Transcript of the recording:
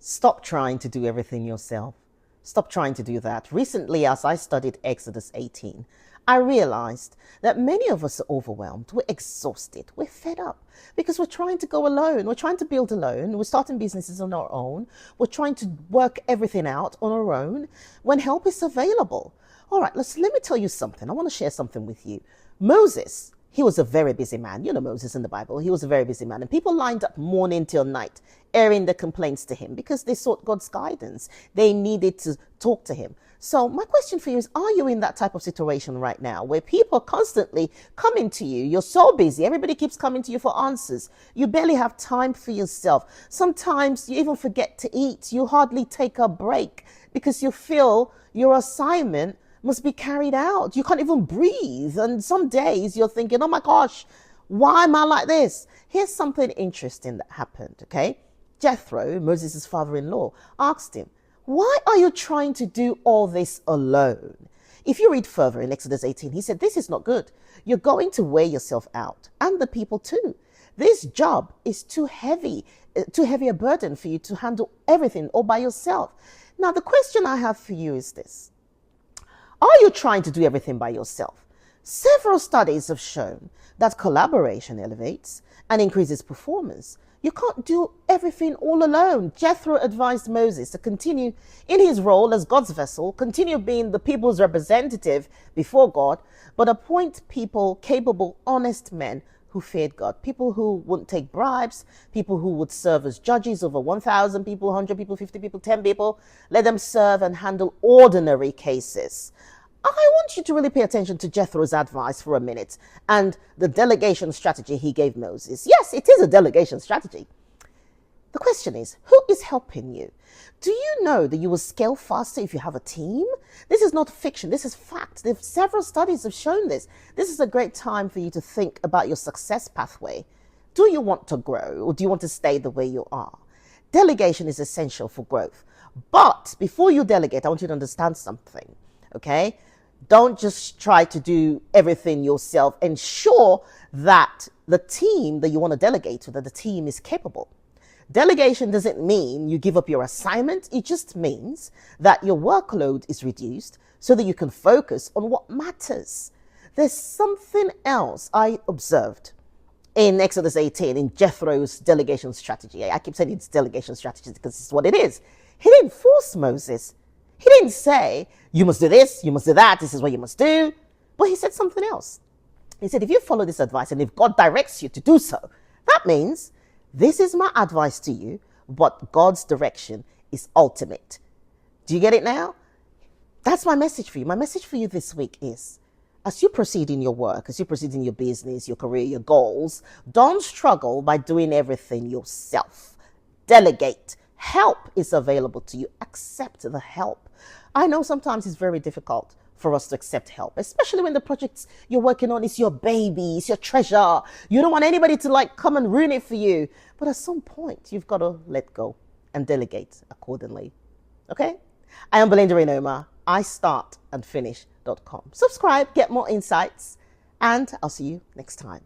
Stop trying to do everything yourself. Stop trying to do that. Recently, as I studied Exodus 18, I realized that many of us are overwhelmed. We're exhausted. We're fed up because we're trying to go alone. We're trying to build alone. We're starting businesses on our own. We're trying to work everything out on our own when help is available. All right, let me tell you something. I want to share something with you. Moses, he was a very busy man. You know Moses in the Bible. He was a very busy man. And people lined up morning till night, airing their complaints to him because they sought God's guidance. They needed to talk to him. So my question for you is, are you in that type of situation right now where people are constantly coming to you? You're so busy. Everybody keeps coming to you for answers. You barely have time for yourself. Sometimes you even forget to eat. You hardly take a break because you feel your assignment must be carried out. You can't even breathe. And some days you're thinking, oh my gosh, why am I like this? Here's something interesting that happened, okay? Jethro, Moses' father-in-law, asked him, why are you trying to do all this alone? If you read further in Exodus 18, he said, this is not good. You're going to wear yourself out, and the people too. This job is too heavy a burden for you to handle everything all by yourself. Now, the question I have for you is this. Are you trying to do everything by yourself? Several studies have shown that collaboration elevates and increases performance. You can't do everything all alone. Jethro advised Moses to continue in his role as God's vessel, continue being the people's representative before God, but appoint people, capable, honest men who feared God, people who wouldn't take bribes, people who would serve as judges over 1,000 people, 100 people, 50 people, 10 people. Let them serve and handle ordinary cases. I want you to really pay attention to Jethro's advice for a minute and the delegation strategy he gave Moses. Yes, it is a delegation strategy. The question is, who is helping you? Do you know that you will scale faster if you have a team? This is not fiction. This is fact. Several studies have shown this. This is a great time for you to think about your success pathway. Do you want to grow, or do you want to stay the way you are? Delegation is essential for growth. But before you delegate, I want you to understand something, okay? Don't just try to do everything yourself. Ensure that the team that you want to delegate to, that the team is capable. Delegation doesn't mean you give up your assignment. It just means that your workload is reduced so that you can focus on what matters. There's something else I observed in Exodus 18, in Jethro's delegation strategy. I keep saying it's delegation strategy because it's what it is. He didn't force Moses. He didn't say, you must do this, you must do that, this is what you must do. But he said something else. He said, if you follow this advice and if God directs you to do so, that means this is my advice to you, but God's direction is ultimate. Do you get it now? That's my message for you. My message for you this week is, as you proceed in your work, as you proceed in your business, your career, your goals, don't struggle by doing everything yourself. Delegate. Help is available to you. Accept the help. I know sometimes it's very difficult for us to accept help, especially when the projects you're working on is your baby, it's your treasure. You don't want anybody to come and ruin it for you. But at some point, you've got to let go and delegate accordingly. Okay? I am Belinda Renoma. iStartAndFinish.com. Subscribe, get more insights, and I'll see you next time.